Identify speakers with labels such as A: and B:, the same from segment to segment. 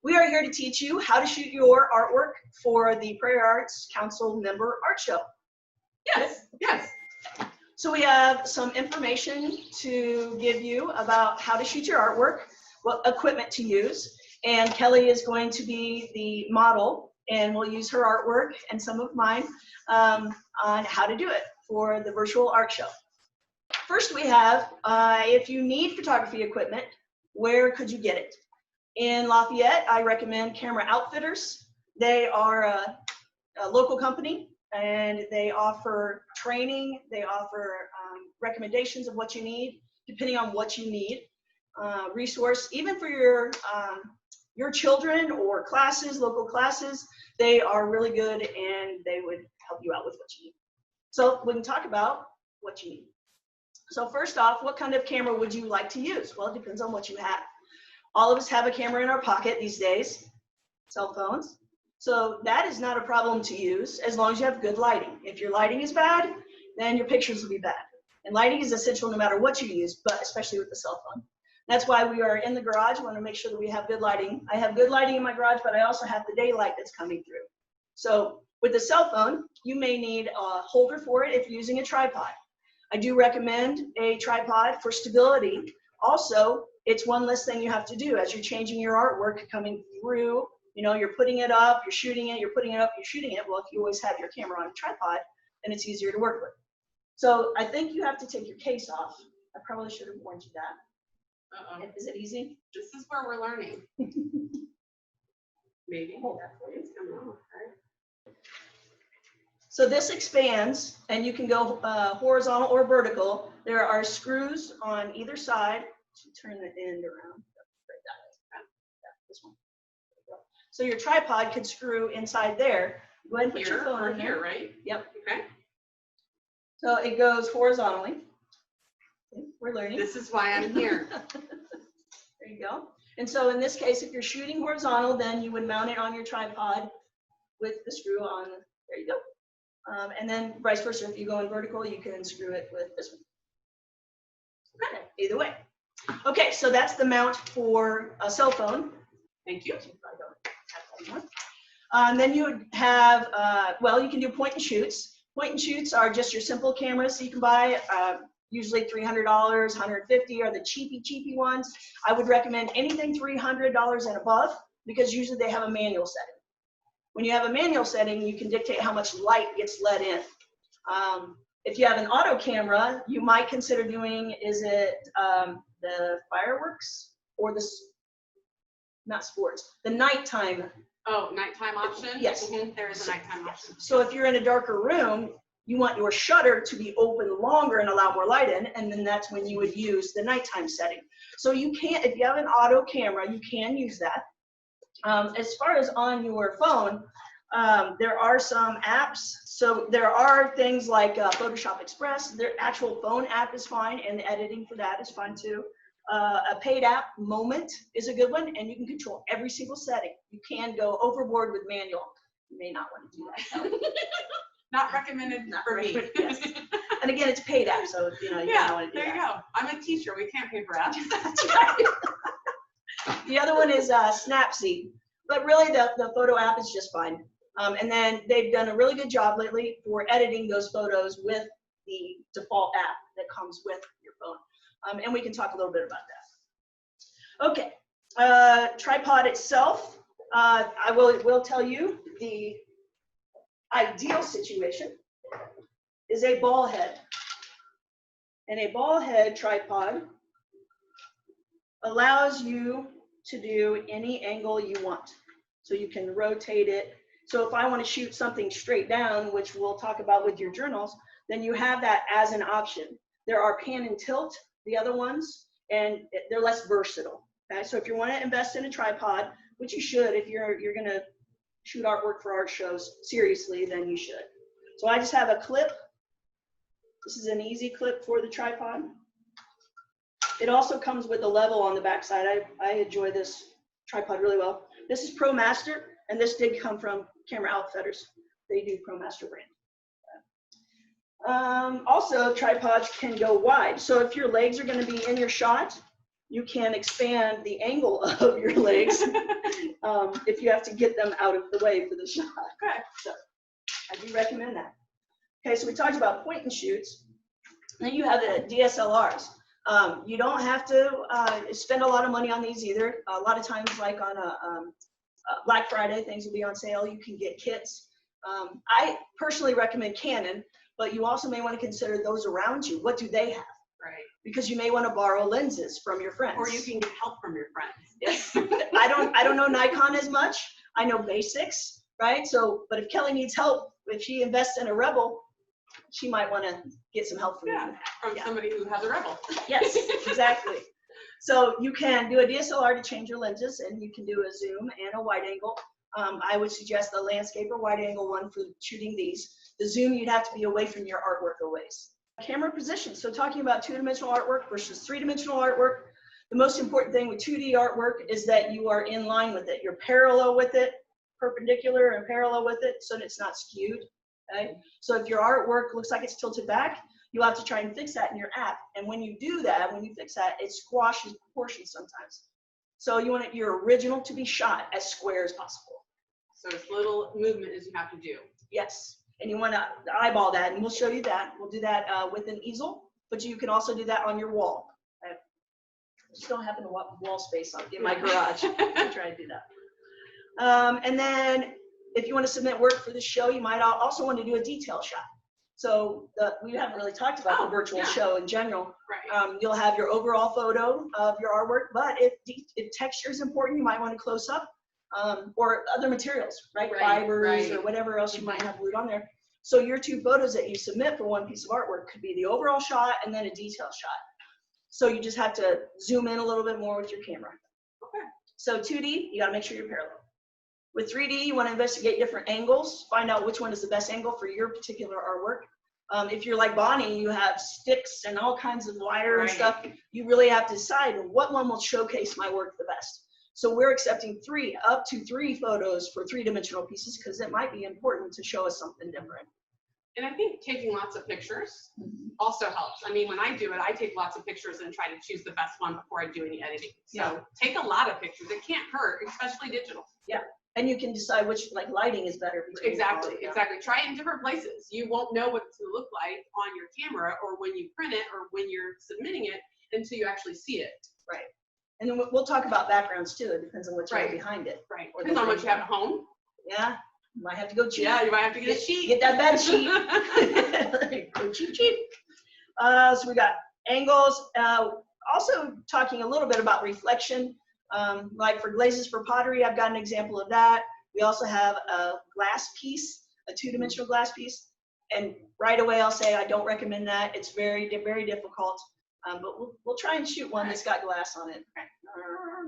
A: We are here to teach you how to shoot your artwork for the Prairie Arts Council member art show.
B: Yes, yes.
A: So we have some information to give you about how to shoot your artwork, what equipment to use, and Kelly is going to be the model, and we'll use her artwork and some of mine on how to do it for the virtual art show. First we have, if you need photography equipment, where could you get it? In Lafayette, I recommend Camera Outfitters. They are a local company, and they offer training. They offer recommendations of what you need, depending on what you need. Resource, even for your children or classes, local classes, they are really good, and they would help you out with what you need. So we can talk about what you need. So first off, what kind of camera would you like to use? Well, it depends on what you have. All of us have a camera in our pocket these days, cell phones. So that is not a problem to use as long as you have good lighting. If your lighting is bad, then your pictures will be bad. And lighting is essential no matter what you use, but especially with the cell phone. That's why we are in the garage. We want to make sure that we have good lighting. I have good lighting in my garage, but I also have the daylight that's coming through. So with the cell phone, you may need a holder for it if you're using a tripod. I do recommend a tripod for stability. Also, it's one less thing you have to do as you're changing your artwork coming through. You know, you're putting it up, you're shooting it, you're putting it up, you're shooting it. Well, if you always have your camera on a tripod, then it's easier to work with. So I think you have to take your case off. I probably should have warned you that.
B: Uh-oh.
A: Is it easy?
B: This is where we're learning. Maybe. It's coming off, right?
A: So this expands, and you can go horizontal or vertical. There are screws on either side to turn the end around. This one. So your tripod could screw inside there. Go ahead and put your phone in there.
B: Here, right?
A: Yep.
B: Okay.
A: So it goes horizontally. We're learning.
B: This is why I'm here.
A: There you go. And so in this case, if you're shooting horizontal, then you would mount it on your tripod with the screw on. There you go. And then vice versa, if you go in vertical, you can screw it with this one. Okay, either way. Okay, so that's the mount for a cell phone.
B: Thank you.
A: Then you would have, well, you can do point and shoots. Point and shoots are just your simple cameras you can buy. Usually $300, $150 are the cheapy ones. I would recommend anything $300 and above because usually they have a manual setting. When you have a manual setting, you can dictate how much light gets let in. If you have an auto camera, you might consider doing, is it the fireworks or the, not sports, the nighttime.
B: Oh, nighttime option?
A: Yes.
B: Mm-hmm. There is a nighttime option.
A: So if you're in a darker room, you want your shutter to be open longer and allow more light in, and then that's when you would use the nighttime setting. So you can't, if you have an auto camera, you can use that. As far as on your phone, there are some apps. So there are things like Photoshop Express. Their actual phone app is fine, and the editing for that is fine too. A paid app, Moment, is a good one, and you can control every single setting. You can go overboard with manual. You may not want to do that.
B: Not recommended for me.
A: Yes. And again, it's paid app, so you know you don't want to do that.
B: There you go. I'm a teacher. We can't pay for apps.
A: That's right. The other one is Snapseed, but really the photo app is just fine. And then they've done a really good job lately for editing those photos with the default app that comes with your phone. And we can talk a little bit about that. Okay, tripod itself, I will tell you the ideal situation is a ball head. And a ball head tripod allows you to do any angle you want. So you can rotate it. So if I want to shoot something straight down, which we'll talk about with your journals, then you have that as an option. There are pan and tilt, the other ones, and they're less versatile. Okay? So if you want to invest in a tripod, which you should if you're going to shoot artwork for art shows seriously, then you should. So I just have a clip. This is an easy clip for the tripod. It also comes with a level on the back side. I enjoy this tripod really well. This is Pro Master, and this did come from Camera Outfitters. They do Pro Master brand. Also, tripods can go wide. So if your legs are going to be in your shot, you can expand the angle of your legs if you have to get them out of the way for the shot.
B: Okay.
A: So I do recommend that. Okay, so we talked about point and shoots. Then you have the DSLRs. You don't have to spend a lot of money on these either. A lot of times, like on a Black Friday, things will be on sale. You can get kits. I personally recommend Canon, but you also may want to consider those around you. What do they have?
B: Right.
A: Because you may want to borrow lenses from your friends.
B: Or you can get help from your friends.
A: Yes. I don't know Nikon as much. I know basics, right? So, but if Kelly needs help, if she invests in a Rebel, she might want to get some help from you.
B: From somebody who has a Rebel.
A: Yes, exactly. So you can do a DSLR to change your lenses, and you can do a zoom and a wide angle. I would suggest the landscape or wide angle one for shooting these. The zoom, you'd have to be away from your artwork a ways. Camera position. So talking about two-dimensional artwork versus three-dimensional artwork, the most important thing with 2D artwork is that you are in line with it. You're parallel with it, perpendicular and parallel with it, so that it's not skewed. Okay? So if your artwork looks like it's tilted back, you'll have to try and fix that in your app. And when you do that, when you fix that, it squashes proportions sometimes. So you want your original to be shot as square as possible.
B: So as little movement as you have to do.
A: Yes. And you want to eyeball that, and we'll show you that. We'll do that with an easel, but you can also do that on your wall. I just don't have enough wall space in my garage. I'll try to do that. And then if you want to submit work for the show, you might also want to do a detail shot. So we haven't really talked about the virtual show in general.
B: Right.
A: You'll have your overall photo of your artwork, but if texture is important, you might want to close up. Or other materials, right? Fibers or whatever else you might have glued on there. So your two photos that you submit for one piece of artwork could be the overall shot and then a detail shot. So you just have to zoom in a little bit more with your camera.
B: Okay.
A: So 2D, you got to make sure you're parallel. With 3D, you want to investigate different angles, find out which one is the best angle for your particular artwork. If you're like Bonnie, you have sticks and all kinds of wire and stuff. You really have to decide what one will showcase my work the best. So we're accepting up to three photos for three-dimensional pieces because it might be important to show us something different.
B: And I think taking lots of pictures also helps. I mean, when I do it, I take lots of pictures and try to choose the best one before I do any editing. So take a lot of pictures. It can't hurt, especially digital.
A: Yeah. And you can decide which lighting is better.
B: Exactly. Try it in different places. You won't know what it's going to look like on your camera or when you print it or when you're submitting it until you actually see it.
A: Right. And then we'll talk about backgrounds too. It depends on what's right behind it.
B: Right. Depends on what you have at home.
A: Yeah. You might have to go cheap.
B: Yeah, you might have to get a sheet.
A: Get that bed sheet. Go cheap. So we got angles. Also talking a little bit about reflection. Like for glazes for pottery, I've got an example of that. We also have a glass piece, a two-dimensional glass piece. And right away I'll say I don't recommend that. It's very, very difficult. But we'll try and shoot one that's got glass on it.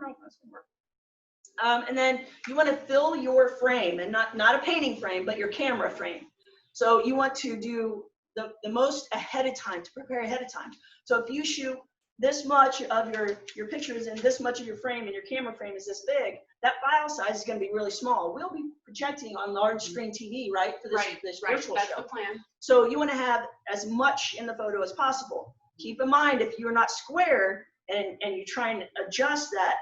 A: No, that's gonna work. And then you want to fill your frame, and not a painting frame, but your camera frame. So you want to do the most ahead of time, to prepare ahead of time. So if you shoot this much of your pictures and this much of your frame and your camera frame is this big, that file size is going to be really small. We'll be projecting on large screen TV, right, for this virtual
B: That's
A: show.
B: the plan.
A: So you want to have as much in the photo as possible. Keep in mind, if you're not square and you try and adjust that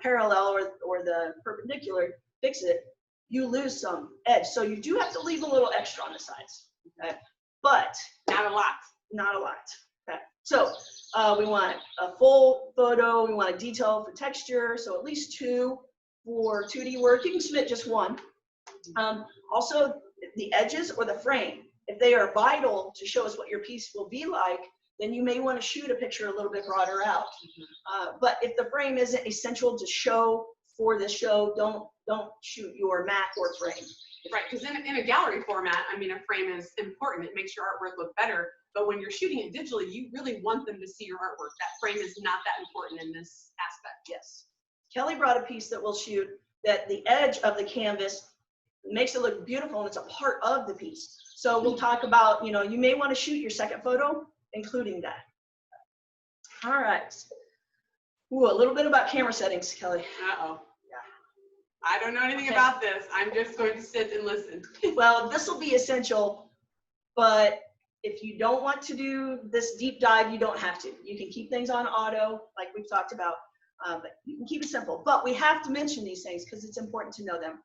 A: parallel or the perpendicular, fix it, you lose some edge. So you do have to leave a little extra on the sides, okay? But
B: not a lot.
A: Not a lot. Okay. So we want a full photo. We want a detail for texture. So at least 2 for 2D work. You can submit just 1. Also, the edges or the frame, if they are vital to show us what your piece will be like, then you may want to shoot a picture a little bit broader out. But if the frame isn't essential to show for this show, don't shoot your mat or frame.
B: Right, because in a gallery format, I mean, a frame is important. It makes your artwork look better. But when you're shooting it digitally, you really want them to see your artwork. That frame is not that important in this aspect.
A: Yes. Kelly brought a piece that we'll shoot that the edge of the canvas makes it look beautiful, and it's a part of the piece. So we'll talk about, you may want to shoot your second photo, including that. All right. Ooh, a little bit about camera settings, Kelly.
B: Uh-oh. Yeah. I don't know anything about this. I'm just going to sit and listen.
A: Well, this will be essential, but if you don't want to do this deep dive, you don't have to. You can keep things on auto, like we've talked about, but you can keep it simple. But we have to mention these things because it's important to know them.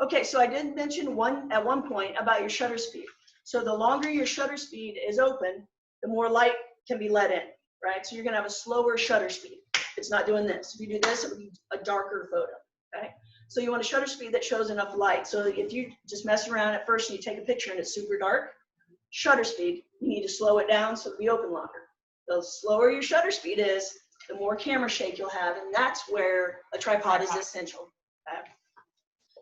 A: Okay, so I did mention at one point about your shutter speed. So the longer your shutter speed is open, the more light can be let in, right? So you're gonna have a slower shutter speed. It's not doing this. If you do this, it would be a darker photo, okay? So you want a shutter speed that shows enough light. So if you just mess around at first and you take a picture and it's super dark, shutter speed, you need to slow it down so it'll be open longer. The slower your shutter speed is, the more camera shake you'll have, and that's where a tripod is essential. Okay?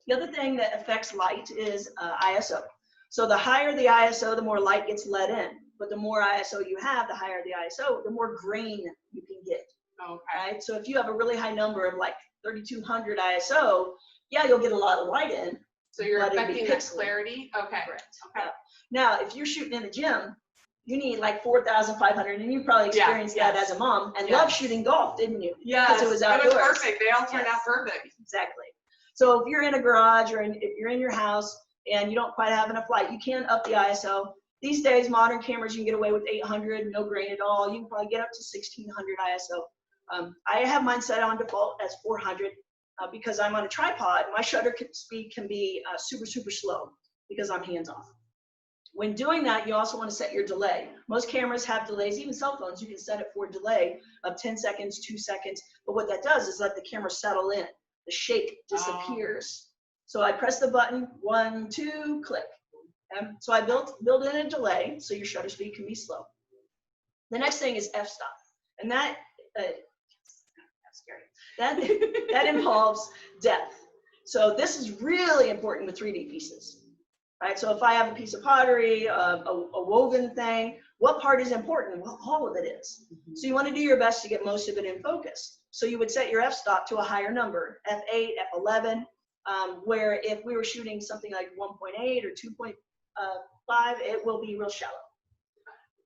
A: The other thing that affects light is ISO. So the higher the ISO, the more light gets let in. But the more ISO you have, the higher the ISO, the more grain you can get.
B: Okay.
A: Right? So if you have a really high number of like 3200 ISO, yeah, you'll get a lot of light in.
B: So you're
A: but it'll be
B: affecting that
A: pixelated.
B: clarity? Okay.
A: Correct.
B: Okay.
A: Yeah. Now, if you're shooting in the gym, you need like 4,500, and you probably experienced that as a mom, and love shooting golf, didn't you?
B: Yeah,
A: Because it was outdoors.
B: It was perfect. They all turned out perfect.
A: Exactly. So if you're in a garage or if you're in your house and you don't quite have enough light, you can up the ISO. These days, modern cameras, you can get away with 800, no grain at all. You can probably get up to 1600 ISO. I have mine set on default as 400 because I'm on a tripod. My shutter speed can be super, super slow because I'm hands-off. When doing that, you also want to set your delay. Most cameras have delays, even cell phones, you can set it for a delay of 10 seconds, 2 seconds. But what that does is let the camera settle in. The shake disappears. So I press the button, 1, 2, click. So I build in a delay so your shutter speed can be slow. The next thing is f-stop. And that, that's scary. That involves depth. So this is really important with 3D pieces. Right, so if I have a piece of pottery, a woven thing, what part is important? Well, all of it is. So you want to do your best to get most of it in focus. So you would set your f-stop to a higher number, f8, f11, where if we were shooting something like 1.8 or 2.5, it will be real shallow.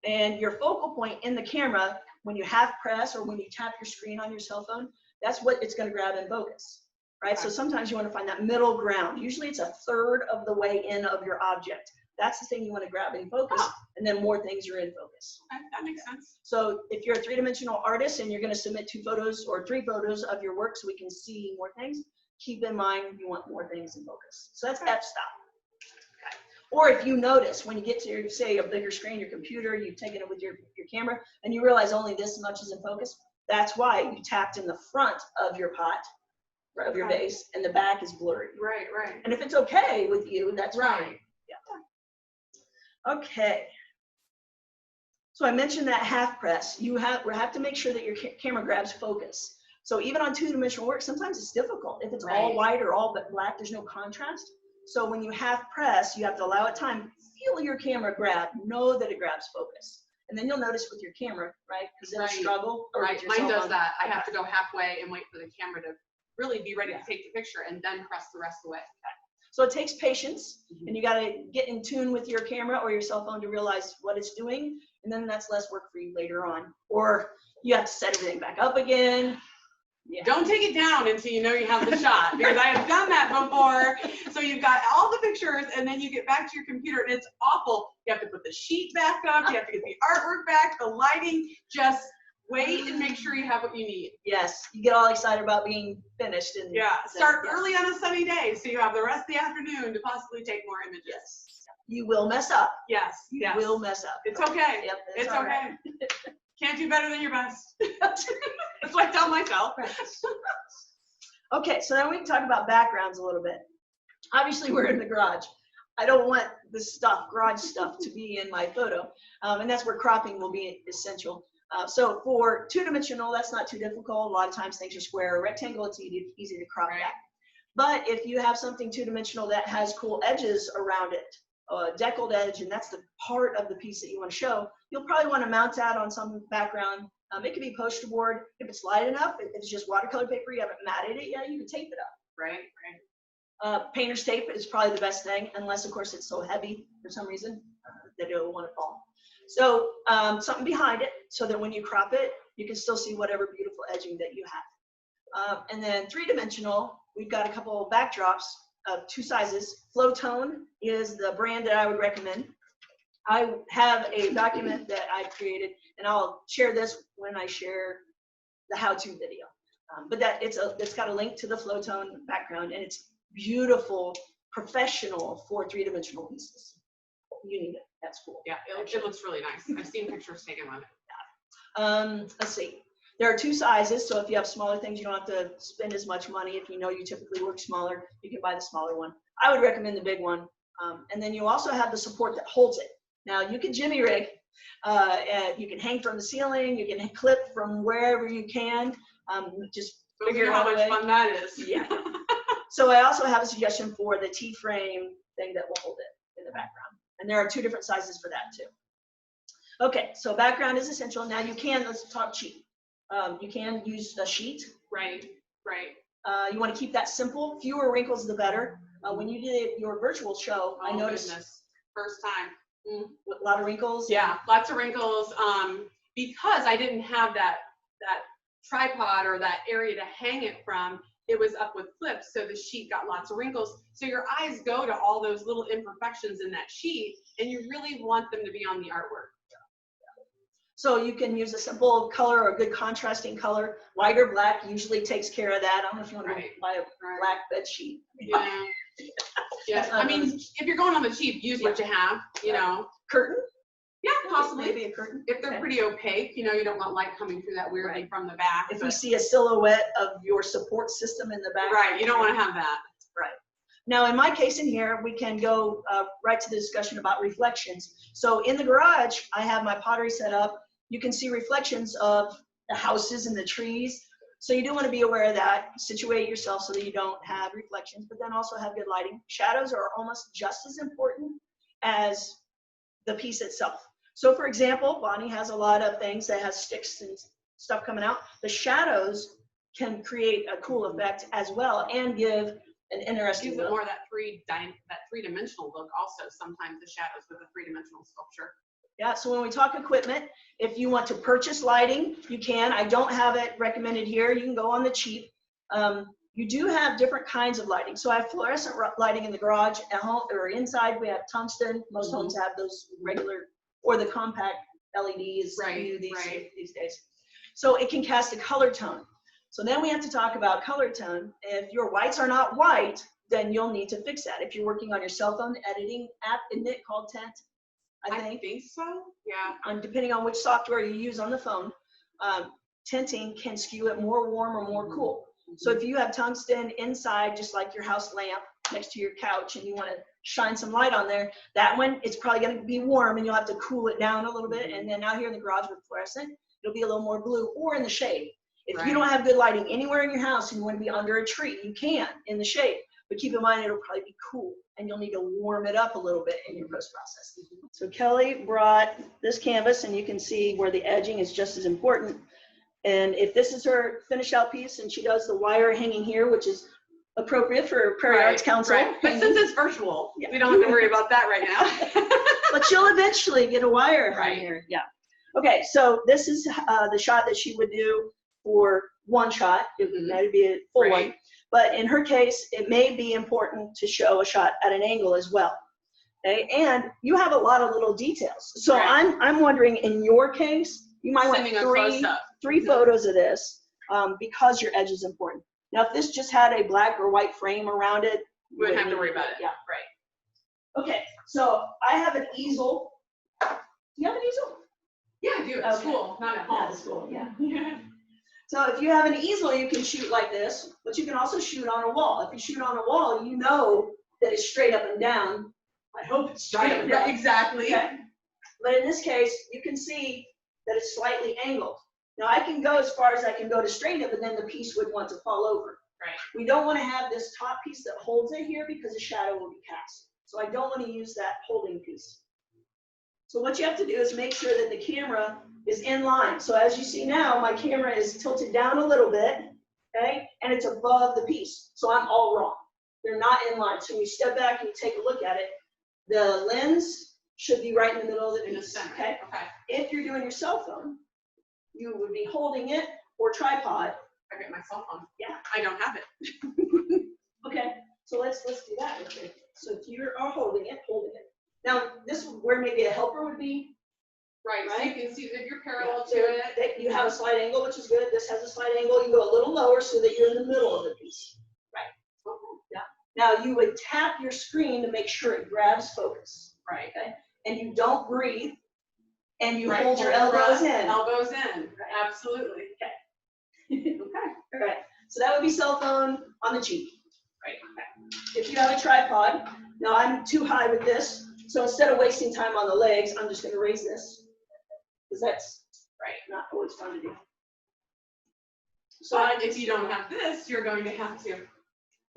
A: And your focal point in the camera, when you half press or when you tap your screen on your cell phone, that's what it's going to grab in focus. Right, so sometimes you want to find that middle ground. Usually it's a third of the way in of your object. That's the thing you want to grab in focus, and then more things are in focus.
B: Okay, that makes sense.
A: So if you're a three-dimensional artist and you're going to submit 2 photos or 3 photos of your work so we can see more things, keep in mind you want more things in focus. So that's f-stop. Okay. Or if you notice when you get to your, say, a bigger screen, your computer, you've taken it with your camera, and you realize only this much is in focus, that's why you tapped in the front of your pot, of your base, and the back is blurry.
B: Right, right.
A: And if it's okay with you, that's
B: right.
A: fine. Yeah. Okay. So I mentioned that half press. We have to make sure that your camera grabs focus. So even on 2-dimensional work, sometimes it's difficult. If it's all white or all but black, there's no contrast. So when you half press, you have to allow it time. Feel your camera grab. Know that it grabs focus. And then you'll notice with your camera, right? Because it'll struggle.
B: Right. Mine does that. I have to go halfway and wait for the camera to really be ready to take the picture and then press the rest of the way.
A: So it takes patience, and you got to get in tune with your camera or your cell phone to realize what it's doing, and then that's less work for you later on. Or you have to set everything back up again. Yeah.
B: Don't take it down until you know you have the shot, because I have done that before. So you've got all the pictures, and then you get back to your computer, and it's awful. You have to put the sheet back up, you have to get the artwork back, the lighting, just wait and make sure you have what you need.
A: Yes, you get all excited about being finished. And
B: start early on a sunny day so you have the rest of the afternoon to possibly take more images.
A: Yes. You will mess up.
B: Yes.
A: You will mess up.
B: It's okay.
A: Yep,
B: it's okay.
A: Right.
B: Can't do better than your best. That's what I tell myself.
A: Right. Okay, so then we can talk about backgrounds a little bit. Obviously, we're in the garage. I don't want the garage stuff, to be in my photo, and that's where cropping will be essential. So for 2-dimensional, that's not too difficult. A lot of times things are square or rectangle. It's easy to crop that. But if you have something 2-dimensional that has cool edges around it, a deckled edge, and that's the part of the piece that you want to show, you'll probably want to mount that on some background. It could be poster board. If it's light enough, if it's just watercolor paper, you haven't matted it yet, you can tape it up.
B: Right.
A: Painter's tape is probably the best thing, unless, of course, it's so heavy for some reason that it'll want to fall. So something behind it so that when you crop it, you can still see whatever beautiful edging that you have. And then 3-dimensional, we've got a couple of backdrops of 2 sizes. Flow Tone is the brand that I would recommend. I have a document that I created, and I'll share this when I share the how-to video. But it's got a link to the flow tone background, and it's beautiful, professional for three-dimensional pieces. You need it. That's cool.
B: Yeah, it looks really nice. I've seen pictures taken with it.
A: Let's see. There are two sizes, so if you have smaller things, you don't have to spend as much money. If you know you typically work smaller, you can buy the smaller one. I would recommend the big one. And then you also have the support that holds it. Now, you can jimmy rig. And you can hang from the ceiling. You can clip from wherever you can. Just figure out
B: how much fun that is.
A: Yeah. So I also have a suggestion for the T-frame thing that will hold it in the background. And there are two different sizes for that too. Okay, so background is essential. Now let's talk cheap. You can use a sheet.
B: Right.
A: You want to keep that simple. Fewer wrinkles, the better. When you did your virtual show, I noticed.
B: Goodness. First time.
A: A lot of wrinkles.
B: Yeah, lots of wrinkles. Because I didn't have that tripod or that area to hang it from, it was up with clips, so the sheet got lots of wrinkles. So your eyes go to all those little imperfections in that sheet, and you really want them to be on the artwork.
A: So you can use a simple color or a good contrasting color. Lighter black usually takes care of that. I don't know if you want to buy a black bed sheet.
B: Yeah. Yeah. I mean, if you're going on the cheap, use what you have, you know.
A: Curtain?
B: Yeah, possibly.
A: Maybe a curtain.
B: If they're pretty opaque, you know, you don't want light coming through that weirdly from the back.
A: If you see a silhouette of your support system in the back.
B: Right, you don't want to have that.
A: Right. Now, in my case in here, we can go right to the discussion about reflections. So in the garage, I have my pottery set up. You can see reflections of the houses and the trees. So you do want to be aware of that. Situate yourself so that you don't have reflections, but then also have good lighting. Shadows are almost just as important as the piece itself. So for example, Bonnie has a lot of things that has sticks and stuff coming out. The shadows can create a cool effect as well and give an interesting
B: Gives
A: look.
B: it more of that three-dimensional look also, sometimes the shadows with a three-dimensional sculpture.
A: Yeah, so when we talk equipment, if you want to purchase lighting, you can. I don't have it recommended here. You can go on the cheap. You do have different kinds of lighting. So I have fluorescent lighting in the garage, at home, or inside we have tungsten. Most homes have those regular, or the compact LEDs, these days. So it can cast a color tone. So then we have to talk about color tone. If your whites are not white, then you'll need to fix that. If you're working on your cell phone editing app, isn't it called Tint? I think
B: so, yeah.
A: And depending on which software you use on the phone, tinting can skew it more warm or more cool. So if you have tungsten inside, just like your house lamp next to your couch, and you want to shine some light on there, that one, it's probably going to be warm and you'll have to cool it down a little bit. And then out here in the garage with fluorescent, it'll be a little more blue or in the shade. If you don't have good lighting anywhere in your house and you want to be under a tree, you can in the shade. But keep in mind, it'll probably be cool and you'll need to warm it up a little bit in your post-process. So Kelly brought this canvas and you can see where the edging is just as important. And if this is her finished out piece and she does the wire hanging here, which is appropriate for Prairie Arts Council.
B: But since it's virtual, we don't have to worry about that right now.
A: But she'll eventually get a wire hanging here. Yeah. Okay, so this is the shot that she would do for one shot. It would be a full one. But in her case, it may be important to show a shot at an angle as well. Okay, and you have a lot of little details. So I'm wondering, in your case, you might want three photos of this because your edge is important. Now, if this just had a black or white frame around it,
B: we wouldn't have to worry about it.
A: Yeah, right. Okay, so I have an easel. Do you have an easel?
B: Yeah, I do at school, not at home.
A: At school, yeah. So if you have an easel, you can shoot like this, but you can also shoot on a wall. If you shoot on a wall, you know that it's straight up and down. I hope it's straight up and down.
B: Exactly.
A: Okay. But in this case, you can see that it's slightly angled. Now I can go as far as I can go to straighten it, but then the piece would want to fall over.
B: Right.
A: We don't want to have this top piece that holds it here because the shadow will be cast. So I don't want to use that holding piece. So what you have to do is make sure that the camera is in line. So as you see now, my camera is tilted down a little bit, okay? And it's above the piece. So I'm all wrong. They're not in line. So when you step back and you take a look at it, the lens should be right in the middle of the piece, okay? If you're doing your cell phone, you would be holding it or tripod.
B: I get my cell phone.
A: Yeah.
B: I don't have it.
A: Okay, so let's do that real quick. So if you are holding it, Now, this is where maybe a helper would be.
B: Right, so you can see that you're parallel to
A: So
B: it.
A: that you have a slight angle, which is good. This has a slight angle. You go a little lower so that you're in the middle of the piece.
B: Okay.
A: Yeah. Now you would tap your screen to make sure it grabs focus.
B: Right.
A: Okay. And you don't breathe. And you
B: Right,
A: hold your
B: hold
A: elbows in.
B: Elbows in. Absolutely.
A: Okay.
B: Okay.
A: All right. So that would be cell phone on the cheek.
B: Right. Okay.
A: If you have a tripod, now I'm too high with this, so instead of wasting time on the legs, I'm just going to raise this. Because that's not always fun to do. So
B: But if you don't have this, you're going to have to,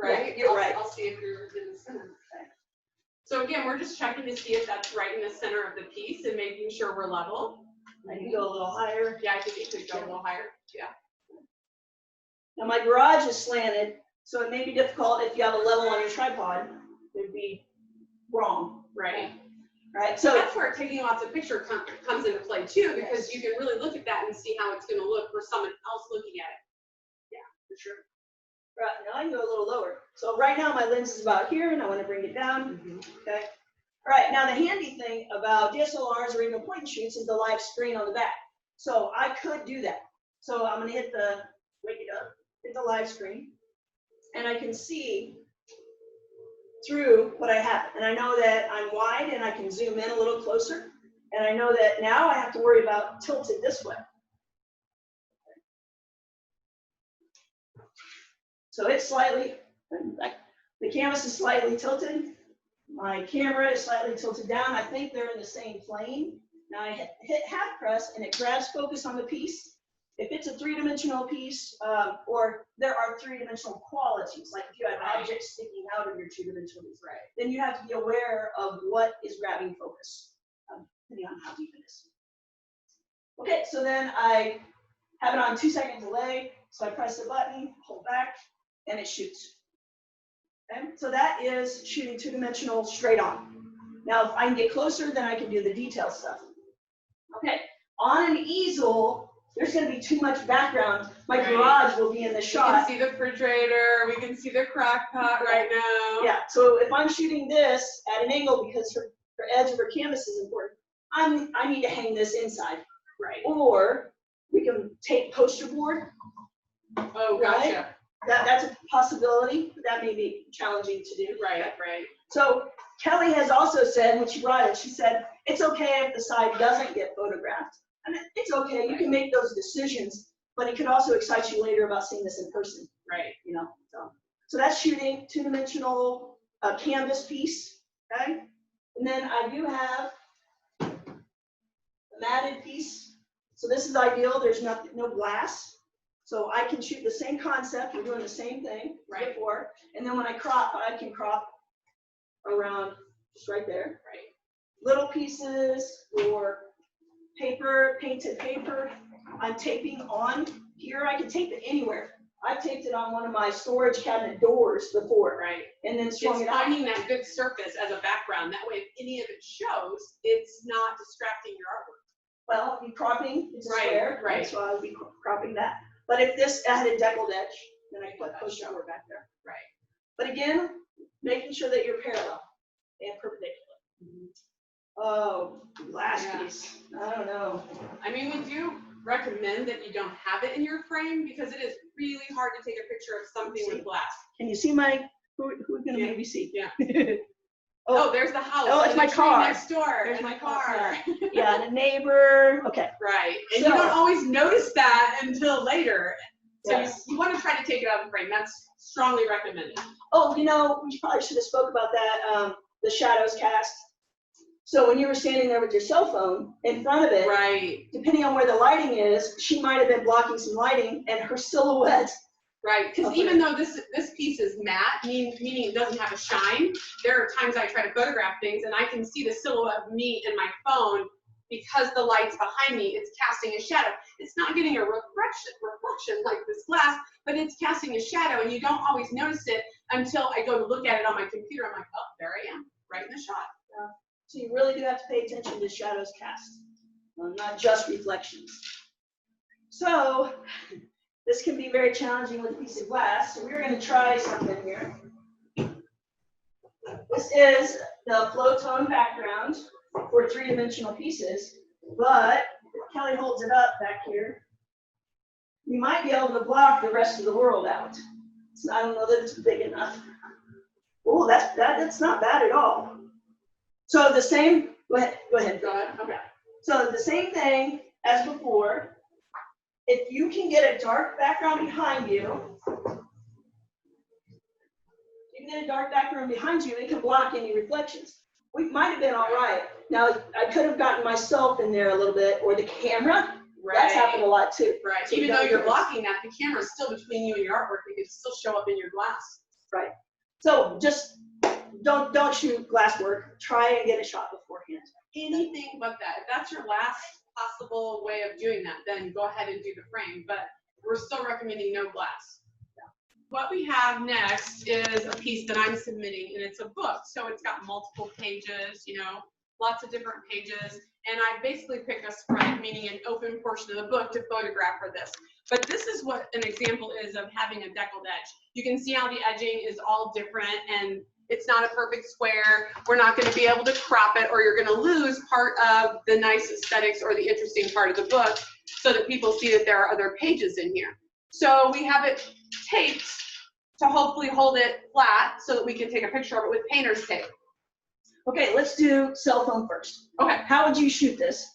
B: right?
A: Yeah, you're right.
B: I'll see if you're in the center. Okay. So again, we're just checking to see if that's right in the center of the piece and making sure we're level.
A: I can go a little higher.
B: Yeah, I think it could go a little higher. Yeah.
A: Now my garage is slanted, so it may be difficult if you have a level on your tripod. It would be wrong.
B: Right.
A: Right.
B: So
A: So
B: that's where taking lots of pictures comes into play too, because you can really look at that and see how it's going to look for someone else looking at it. Yeah, for sure.
A: right, now I can go a little lower. So right now my lens is about here, and I want to bring it down. Okay. All right. Now the handy thing about DSLRs or even point and shoots is the live screen on the back. So I could do that. So I'm going to hit the wake it up, hit the live screen, and I can see through what I have. And I know that I'm wide and I can zoom in a little closer. And I know that now I have to worry about tilted this way. So it's slightly, the canvas is slightly tilted. My camera is slightly tilted down. I think they're in the same plane. Now I hit half press and it grabs focus on the piece. If it's a three-dimensional piece, or there are three-dimensional qualities, like if you have objects sticking out of your two-dimensional piece, then you have to be aware of what is grabbing focus, depending on how deep it is. Okay, so then I have it on 2-second delay, so I press the button, hold back, and it shoots. Okay, so that is shooting two-dimensional straight on. Now, if I can get closer, then I can do the detail stuff. Okay, on an easel, there's going to be too much background. My garage will be in the shot.
B: We can see the refrigerator. We can see the crock pot right now.
A: Yeah, so if I'm shooting this at an angle because her edge of her canvas is important, I need to hang this inside.
B: Right.
A: Or we can take poster board.
B: Oh, gotcha.
A: Right? That's a possibility. That may be challenging to do.
B: Right, right.
A: So Kelly has also said, when she brought it, she said, it's okay if the side doesn't get photographed. And it's okay, you can make those decisions, but it could also excite you later about seeing this in person.
B: Right.
A: You know, so that's shooting two-dimensional canvas piece, okay? And then I do have a matted piece. So this is ideal, there's no glass. So I can shoot the same concept, we're doing the same thing as before. And then when I crop, I can crop around just right there.
B: Right.
A: Little pieces or paper, painted paper, I'm taping on here. I can tape it anywhere. I've taped it on one of my storage cabinet doors before.
B: Right.
A: And then swung it out.
B: Finding that good surface as a background. That way, if any of it shows, it's not distracting your artwork.
A: Well, I'll be cropping, it's a square,
B: right.
A: So I'll be cropping that. But if this had a deckled edge, then I put poster board back there.
B: Right.
A: But again, making sure that you're parallel and perpendicular. Oh, glass piece. I don't know.
B: I mean, we do recommend that you don't have it in your frame because it is really hard to take a picture of something with glass.
A: Can you see my, who's going to maybe see?
B: Yeah.
A: Oh,
B: there's the house.
A: Oh, it's my car.
B: Next door.
A: There's
B: my
A: my
B: car.
A: Yeah, and a neighbor. Okay.
B: Right. And
A: So,
B: you don't always notice that until later. So
A: yes.
B: you want to try to take it out of the frame. That's strongly recommended.
A: Oh, you know, we probably should have spoke about that, the shadows cast. So when you were standing there with your cell phone in front of it,
B: right,
A: depending on where the lighting is, she might have been blocking some lighting and her silhouette.
B: right. Because even though this piece is matte, meaning it doesn't have a shine, there are times I try to photograph things and I can see the silhouette of me in my phone because the light's behind me. It's casting a shadow. It's not getting a reflection like this glass, but it's casting a shadow, and you don't always notice it until I go to look at it on my computer. I'm like, oh, there I am, right in the shot.
A: Yeah. So you really do have to pay attention to shadows cast, not just reflections. So this can be very challenging with a piece of glass. So we're going to try something here. This the flow tone background for three-dimensional pieces, but if Kelly holds it up back here, you might be able to block the rest of the world out. So I don't know that it's big enough. Oh, that's not bad at all. So the same, go ahead.
B: Okay.
A: So the same thing as before. If you can get a dark background behind you, it can block any reflections. We might have been all right. Now, I could have gotten myself in there a little bit, or the camera.
B: Right.
A: That's happened a lot too.
B: Right.
A: So
B: Even though you're blocking that, the camera's still between you and your artwork. It can still show up in your glass.
A: Right. So just don't shoot glass work. Try and get a shot beforehand.
B: Anything but that. If that's your last possible way of doing that, then go ahead and do the frame. But we're still recommending no glass. What we have next is a piece that I'm submitting, and it's a book. So it's got multiple pages, you know, lots of different pages. And I basically pick a spread, meaning an open portion of the book, to photograph for this. But this is what an example is of having a deckled edge. You can see how the edging is all different, and it's not a perfect square. We're not going to be able to crop it, or you're going to lose part of the nice aesthetics or the interesting part of the book, so that people see that there are other pages in here. So we have it taped to hopefully hold it flat so that we can take a picture of it with painter's tape.
A: Okay, let's do cell phone first.
B: Okay.
A: How would you shoot this?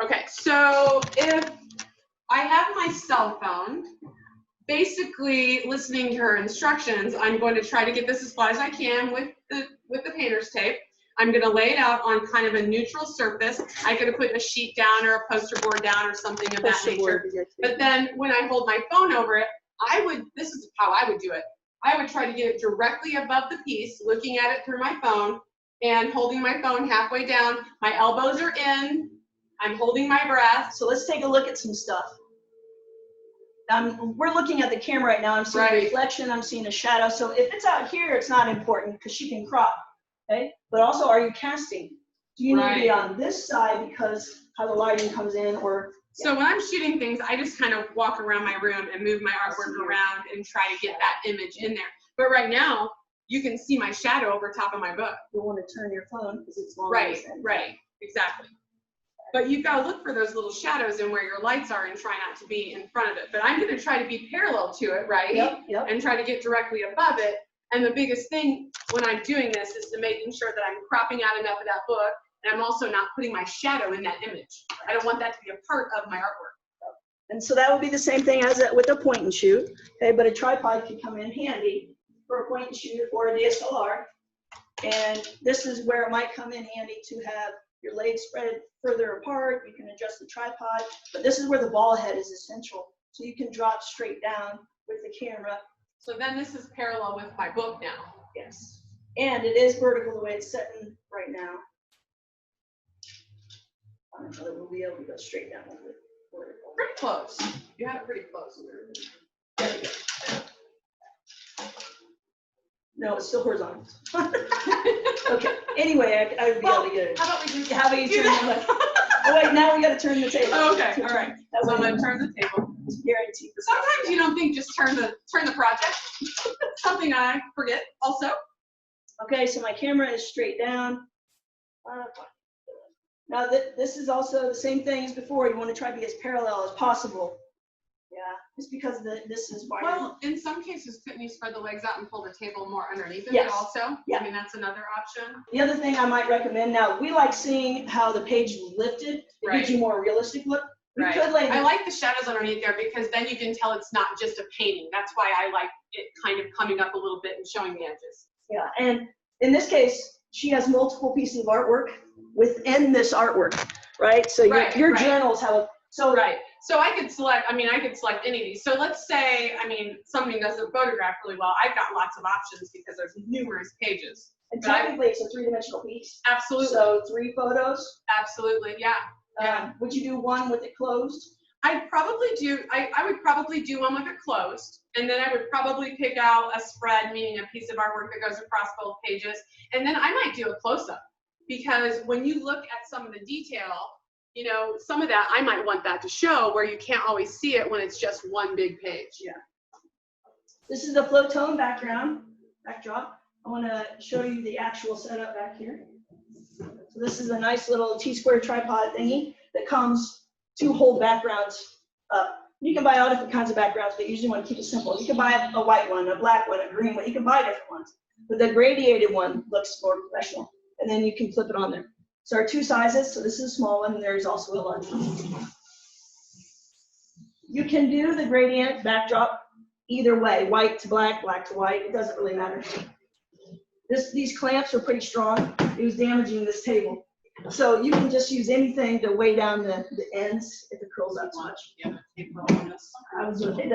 B: Okay, so if I have my cell phone, basically listening to her instructions, I'm going to try to get this as flat as I can with the painter's tape. I'm going to lay it out on kind of a neutral surface. I could have put a sheet down or a poster board down or something of that nature. But then when I hold my phone over it, this is how I would do it. I would try to get it directly above the piece, looking at it through my phone and holding my phone halfway down. My elbows are in. I'm holding my breath.
A: So let's take a look at some stuff. We're looking at the camera right now. I'm seeing a reflection. I'm seeing a shadow. So if it's out here, it's not important because she can crop. Okay. But also, are you casting? Do you need to be on this side because how the lighting comes in, or? Yeah.
B: So when I'm shooting things, I just kind of walk around my room and move my artwork around and try to get that image in there. But right now, you can see my shadow over top of my book.
A: You'll want to turn your phone because it's long.
B: Right, exactly. But you've got to look for those little shadows and where your lights are and try not to be in front of it. But I'm going to try to be parallel to it, right?
A: Yep.
B: And try to get directly above it. And the biggest thing when I'm doing this is to making sure that I'm cropping out enough of that book, and I'm also not putting my shadow in that image. I don't want that to be a part of my artwork.
A: And so that would be the same thing as with a point and shoot. Okay, but a tripod can come in handy for a point and shoot or a DSLR. And this is where it might come in handy to have your legs spread further apart. You can adjust the tripod, but this is where the ball head is essential. So you can drop straight down with the camera.
B: So then this is parallel with my book now.
A: Yes. And it is vertical the way it's sitting right now. I don't know that we'll be able to go straight down with it vertical.
B: Pretty close. You have it pretty close.
A: There we go. No, it's still horizontal. Okay. Anyway, I would be able to get it.
B: How about we just
A: How about you turn the Oh wait, now we got to turn the table.
B: Oh, okay, all right.
A: That
B: So I'm
A: way
B: going to turn the table.
A: it's guaranteed.
B: Sometimes you don't think just turn the project. Something I forget also.
A: Okay, so my camera is straight down. Now this is also the same thing as before. You want to try to be as parallel as possible. Yeah, just because this is wider.
B: Well, in some cases, couldn't you spread the legs out and pull the table more underneath it
A: Yes.
B: also?
A: Yeah.
B: I mean, that's another option.
A: The other thing I might recommend now, we like seeing how the page is lifted. It gives you more realistic look. We could lay
B: I like the shadows underneath there because then you can tell it's not just a painting. That's why I like it kind of coming up a little bit and showing the edges.
A: Yeah, and in this case, she has multiple pieces of artwork within this artwork, right? So your journals have a, so
B: So I could select, I could select any of these. So let's say, something doesn't photograph really well. I've got lots of options because there's numerous pages.
A: And technically it's a three-dimensional piece.
B: Absolutely.
A: So 3 photos.
B: Absolutely, yeah.
A: Would you do one with it closed?
B: I'd probably do, I would probably do one with it closed, and then I would probably pick out a spread, meaning a piece of artwork that goes across both pages, and then I might do a close-up, because when you look at some of the detail, you know, some of that, I might want that to show where you can't always see it when it's just one big page.
A: Yeah. This is the flow tone backdrop. I want to show you the actual setup back here. So this is a nice little T-square tripod thingy that comes to hold backgrounds up. You can buy all different kinds of backgrounds, but you usually want to keep it simple. You can buy a white one, a black one, a green one. You can buy different ones. But the gradiated one looks more professional. And then you can flip it on there. So there are 2 sizes. So this is a small one, and there's also a large one. You can do the gradient backdrop either way, white to black, black to white. It doesn't really matter. These clamps are pretty strong. It was damaging this table. So you can just use anything to weigh down the ends if it curls up too much.
B: Yeah,
A: I was going to say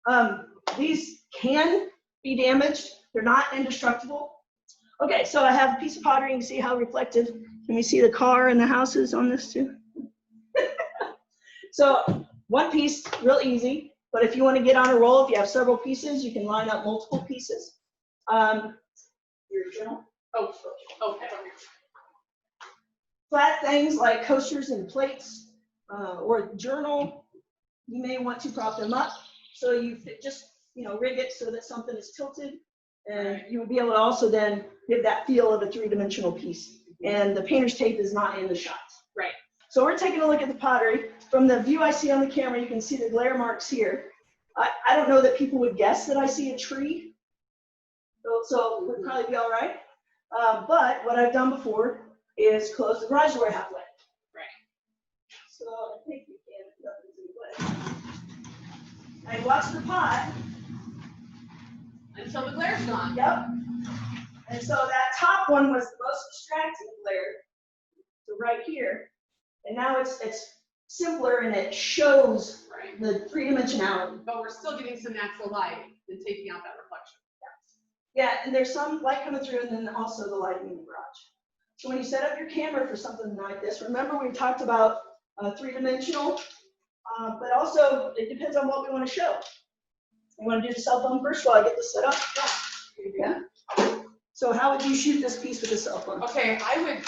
A: that. These can be damaged. They're not indestructible. Okay, so I have a piece of pottery. You can see how reflective. Can we see the car and the houses on this too? So one piece, real easy. But if you want to get on a roll, if you have several pieces, you can line up multiple pieces. Your journal.
B: Oh, okay.
A: Flat things like coasters and plates or journal, you may want to prop them up. So you just, rig it so that something is tilted, and you will be able to also then give that feel of a 3-dimensional piece. And the painter's tape is not in the shot.
B: Right.
A: So we're taking a look at the pottery. From the view I see on the camera, you can see the glare marks here. I don't know that people would guess that I see a tree. So we'd probably be all right. But what I've done before is close the garage door halfway.
B: Right.
A: So I think you can put it in way. I watch the pot.
B: Until the glare's gone.
A: Yep. And so that top one was the most distracting glare. So right here. And now it's simpler and it shows the 3-dimensionality.
B: But we're still getting some natural light and taking out that reflection.
A: Yeah, and there's some light coming through, and then also the lighting in the garage. So when you set up your camera for something like this, remember we talked about 3-dimensional, but also it depends on what we want to show. You want to do the cell phone first while I get this set up? Yeah. So how would you shoot this piece with a cell phone?
B: Okay, I would,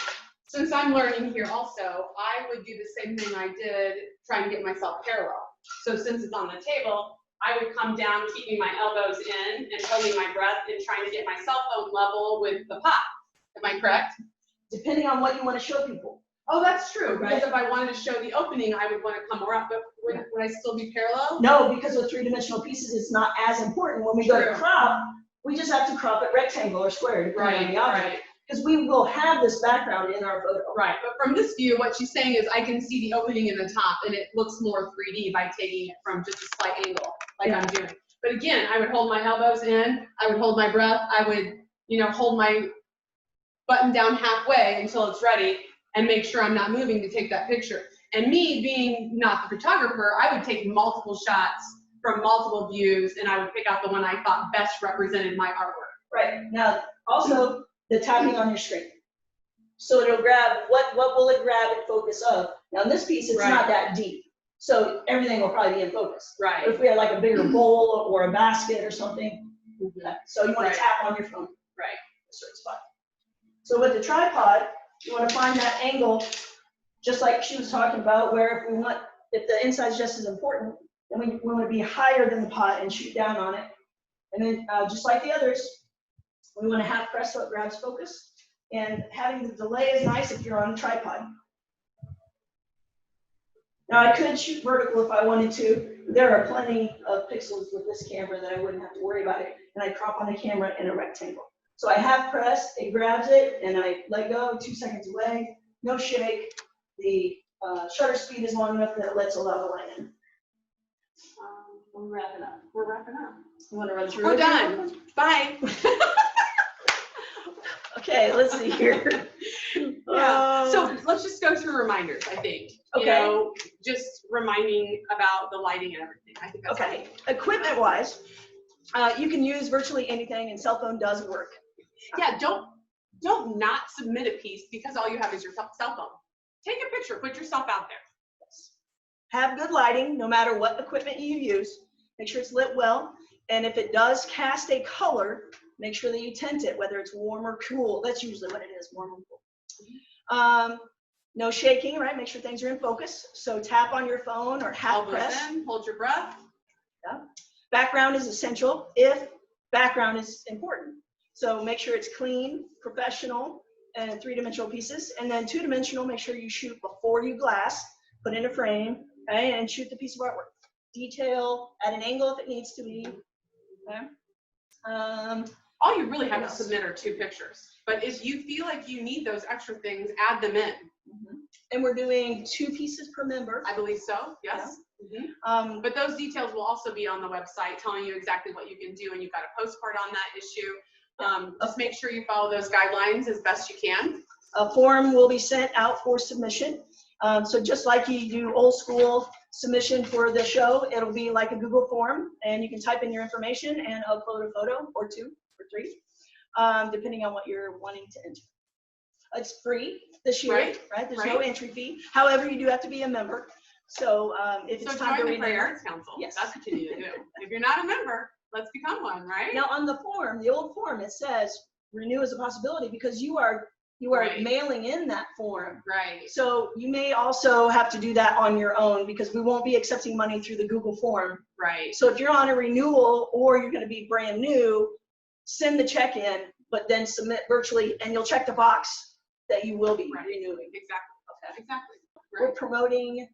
B: since I'm learning here also, I would do the same thing I did trying to get myself parallel. So since it's on the table, I would come down, keeping my elbows in and holding my breath and trying to get my cell phone level with the pot. Am I correct?
A: Depending on what you want to show people.
B: Oh, that's true.
A: Right.
B: Because if I wanted to show the opening, I would want to come around. But would I still be parallel?
A: No, because with 3-dimensional pieces, it's not as important. When we go to
B: True.
A: crop, we just have to crop it rectangle or square, depending on the object.
B: Right.
A: Because we will have this background in our photo.
B: Right, but from this view, what she's saying is I can see the opening in the top, and it looks more 3D by taking it from just a slight angle, like I'm doing. But again, I would hold my elbows in, I would hold my breath, I would, hold my button down halfway until it's ready, and make sure I'm not moving to take that picture. And me being not the photographer, I would take multiple shots from multiple views, and I would pick out the one I thought best represented my artwork.
A: Right, now also the tapping on your screen. So it'll grab, what will it grab and focus of? Now in this piece, it's not that deep. So everything will probably be in focus.
B: Right.
A: But if we had like a bigger bowl or a basket or something, so you want to tap on your phone.
B: Right.
A: A certain spot. So with the tripod, you want to find that angle, just like she was talking about, where if the inside's just as important, then we want to be higher than the pot and shoot down on it. And then just like the others, we want to half press so it grabs focus. And having the delay is nice if you're on a tripod. Now I could shoot vertical if I wanted to. There are plenty of pixels with this camera that I wouldn't have to worry about it. And I crop on the camera in a rectangle. So I half press, it grabs it, and I let go 2 seconds away. No shake. The shutter speed is long enough that it lets a lot of light in.
B: We're wrapping up. We're wrapping up.
A: You want to run through
B: We're
A: it?
B: done. Bye.
A: Okay, let's see here.
B: Yeah. So let's just go through reminders, I think.
A: Okay.
B: Just reminding about the lighting and everything. I think that's
A: Okay. Equipment-wise, you can use virtually anything, and cell phone does work.
B: Yeah, don't not submit a piece because all you have is your cell phone. Take a picture, put yourself out there.
A: Yes. Have good lighting, no matter what equipment you use. Make sure it's lit well. And if it does cast a color, make sure that you tint it, whether it's warm or cool. That's usually what it is, warm or cool. No shaking, right? Make sure things are in focus. So tap on your phone or half press.
B: Hold your breath.
A: Yeah. Background is essential. If background is important. So make sure it's clean, professional, and 3-dimensional pieces. And then 2-dimensional, make sure you shoot before you glass, put in a frame, okay, and shoot the piece of artwork. Detail at an angle if it needs to be. Okay.
B: All you really have to submit are 2 pictures. But if you feel like you need those extra things, add them in.
A: And we're doing 2 pieces per member.
B: I believe so, yes. Yeah. But those details will also be on the website telling you exactly what you can do, and you've got a postcard on that issue. Just make sure you follow those guidelines as best you can.
A: A form will be sent out for submission. So just like you do old school submission for the show, it'll be like a Google form, and you can type in your information and upload a photo or 2 or 3, depending on what you're wanting to enter. It's free this year, right? There's no entry fee. However, you do have to be a member. So if it's time to
B: join the
A: renew,
B: Prairie Arts Council.
A: Yes.
B: That's what you need to do. If you're not a member, let's become one, right?
A: Now on the form, the old form, it says renew as a possibility because you are mailing in that form.
B: Right.
A: So you may also have to do that on your own because we won't be accepting money through the Google form.
B: Right.
A: So if you're on a renewal or you're going to be brand new, send the check in, but then submit virtually, and you'll check the box that you will be renewing.
B: Exactly.
A: Okay.
B: Exactly.
A: We're promoting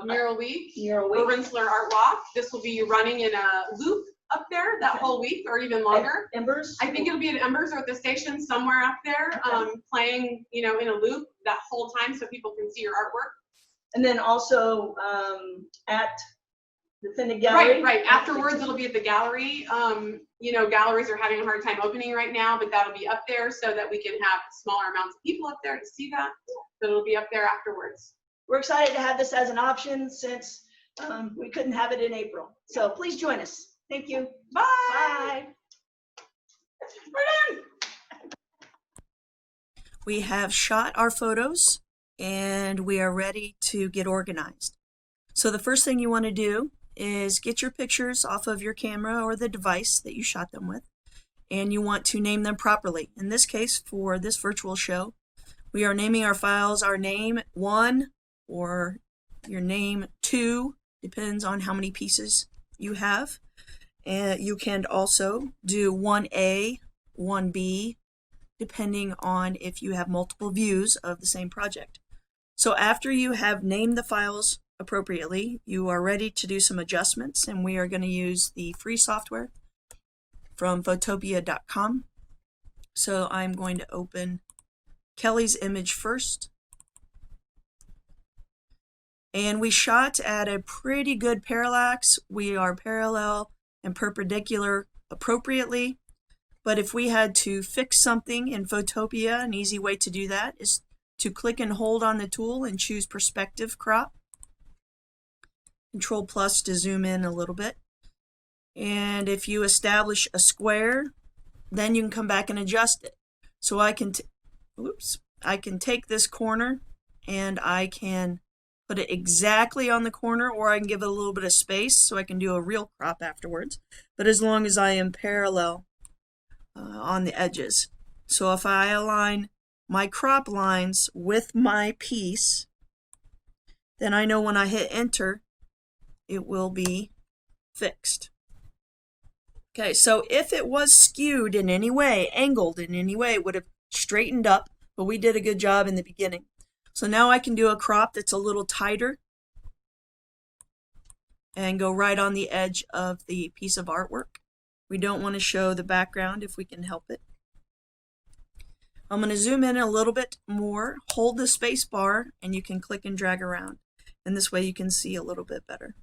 B: Mural Week.
A: Mural Week.
B: Rensselaer Art Walk. This will be running in a loop up there that whole week or even longer.
A: Embers.
B: I think it'll be at Embers or at the station somewhere up there, playing, in a loop that whole time so people can see your artwork.
A: And then also at the Finnick Gallery.
B: Right. Afterwards, it'll be at the gallery. Galleries are having a hard time opening right now, but that'll be up there so that we can have smaller amounts of people up there to see that. So it'll be up there afterwards.
A: We're excited to have this as an option since we couldn't have it in April. So please join us. Thank you.
B: Bye.
A: Bye.
B: We're done.
C: We have shot our photos and we are ready to get organized. So the first thing you want to do is get your pictures off of your camera or the device that you shot them with, and you want to name them properly. In this case, for this virtual show, we are naming our files our name 1 or your name 2, depends on how many pieces you have. And you can also do 1A, 1B, depending on if you have multiple views of the same project. So after you have named the files appropriately, you are ready to do some adjustments, and we are going to use the free software from photopia.com. So I'm going to open Kelly's image first. And we shot at a pretty good parallax. We are parallel and perpendicular appropriately. But if we had to fix something in Photopia, an easy way to do that is to click and hold on the tool and choose perspective crop. Control plus to zoom in a little bit. And if you establish a square, then you can come back and adjust it. So I can take this corner and I can put it exactly on the corner, or I can give it a little bit of space so I can do a real crop afterwards. But as long as I am parallel on the edges. So if I align my crop lines with my piece, then I know when I hit enter, it will be fixed. Okay, so if it was skewed in any way, angled in any way, it would have straightened up, but we did a good job in the beginning. So now I can do a crop that's a little tighter and go right on the edge of the piece of artwork. We don't want to show the background if we can help it. I'm going to zoom in a little bit more, hold the space bar, and you can click and drag around. And this way you can see a little bit better.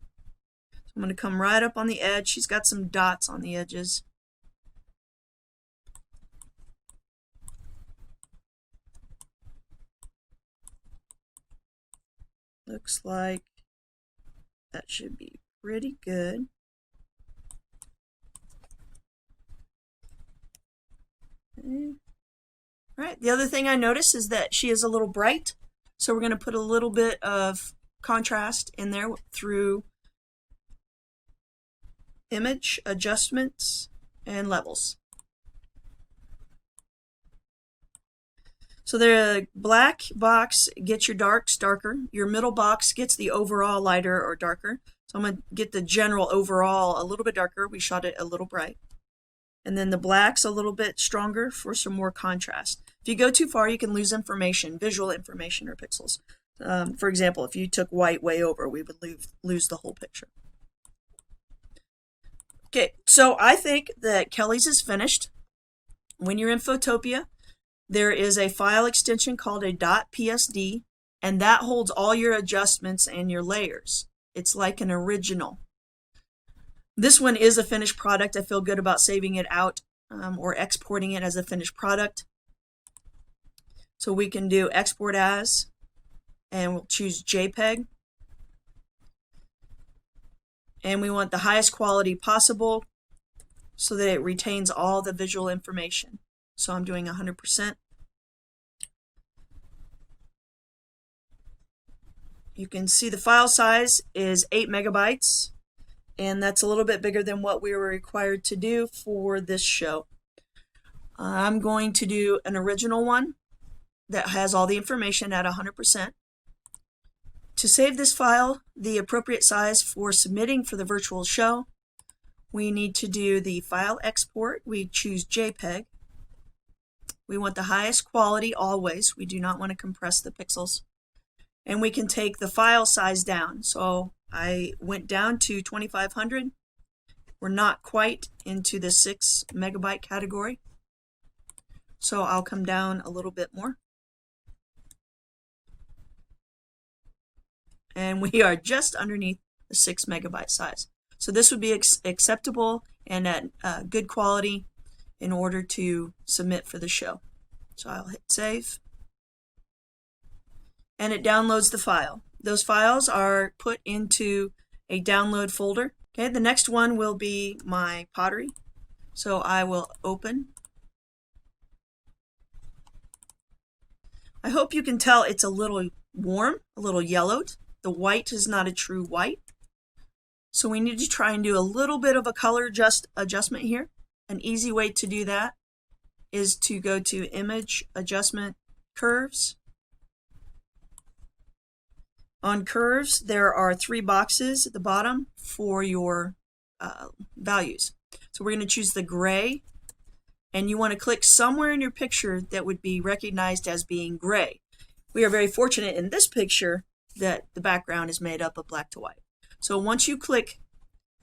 C: So I'm going to come right up on the edge. She's got some dots on the edges. Looks like that should be pretty good. Okay. All right, the other thing I noticed is that she is a little bright, so we're going to put a little bit of contrast in there through image adjustments and levels. So the black box gets your darks darker, your middle box gets the overall lighter or darker. So I'm going to get the general overall a little bit darker. We shot it a little bright. And then the black's a little bit stronger for some more contrast. If you go too far, you can lose information, visual information or pixels. For example, if you took white way over, we would lose the whole picture. Okay, so I think that Kelly's is finished. When you're in Photopea, there is a file extension called a .psd, and that holds all your adjustments and your layers. It's like an original. This one is a finished product. I feel good about saving it out or exporting it as a finished product. So we can do export as, and we'll choose JPEG. And we want the highest quality possible so that it retains all the visual information. So I'm doing 100%. You can see the file size is 8 megabytes, and that's a little bit bigger than what we were required to do for this show. I'm going to do an original one that has all the information at 100%. To save this file the appropriate size for submitting for the virtual show, we need to do the file export. We choose JPEG. We want the highest quality always. We do not want to compress the pixels. And we can take the file size down. So I went down to 2500. We're not quite into the 6 megabyte category. So I'll come down a little bit more. And we are just underneath the 6 megabyte size. So this would be acceptable and at good quality in order to submit for the show. So I'll hit save. And it downloads the file. Those files are put into a download folder. Okay, the next one will be my pottery. So I will open. I hope you can tell it's a little warm, a little yellowed. The white is not a true white. So we need to try and do a little bit of a color adjustment here. An easy way to do that is to go to Image, Adjustment, Curves. On curves, there are 3 boxes at the bottom for your values. So we're going to choose the gray, and you want to click somewhere in your picture that would be recognized as being gray. We are very fortunate in this picture that the background is made up of black to white. So once you click,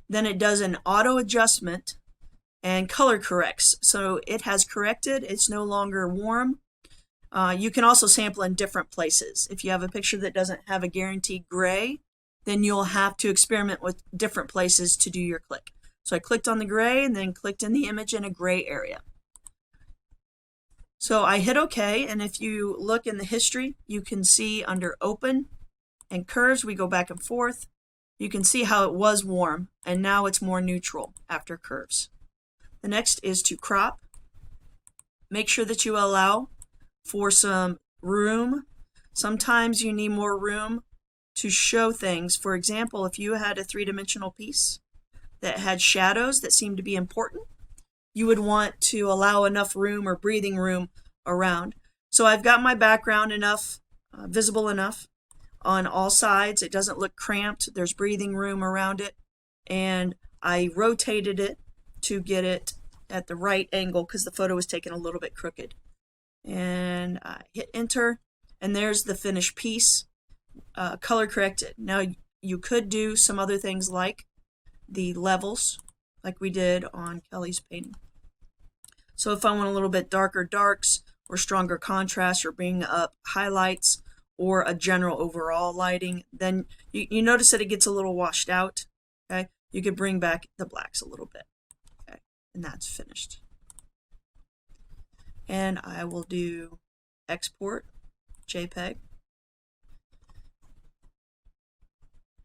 C: then it does an auto adjustment and color corrects. So it has corrected, it's no longer warm. You can also sample in different places. If you have a picture that doesn't have a guaranteed gray, then you'll have to experiment with different places to do your click. So I clicked on the gray and then clicked in the image in a gray area. So I hit OK, and if you look in the history, you can see under Open and Curves, we go back and forth. You can see how it was warm, and now it's more neutral after Curves. The next is to crop. Make sure that you allow for some room. Sometimes you need more room to show things. For example, if you had a 3-dimensional piece that had shadows that seemed to be important, you would want to allow enough room or breathing room around. So I've got my background enough, visible enough on all sides. It doesn't look cramped. There's breathing room around it. And I rotated it to get it at the right angle because the photo was taken a little bit crooked. And I hit enter, and there's the finished piece, color corrected. Now you could do some other things like the levels, like we did on Kelly's painting. So if I want a little bit darker darks or stronger contrast or bring up highlights or a general overall lighting, then you notice that it gets a little washed out. Okay, you could bring back the blacks a little bit. Okay, and that's finished. And I will do export JPEG,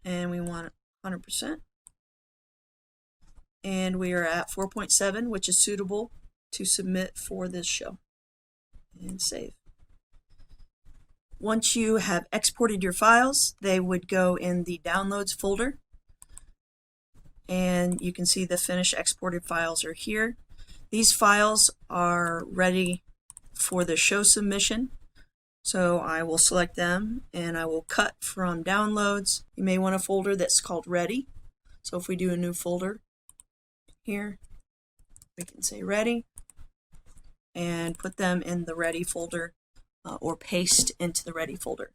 C: and we want 100%, and we are at 4.7, which is suitable to submit for this show, and save. Once you have exported your files, they would go in the downloads folder, and you can see the finished exported files are here. These files are ready for the show submission. So I will select them and I will cut from downloads. You may want a folder that's called ready. So if we do a new folder here, We can say ready and put them in the ready folder or paste into the ready folder.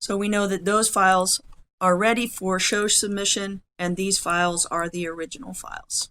C: So we know that those files are ready for show submission and these files are the original files.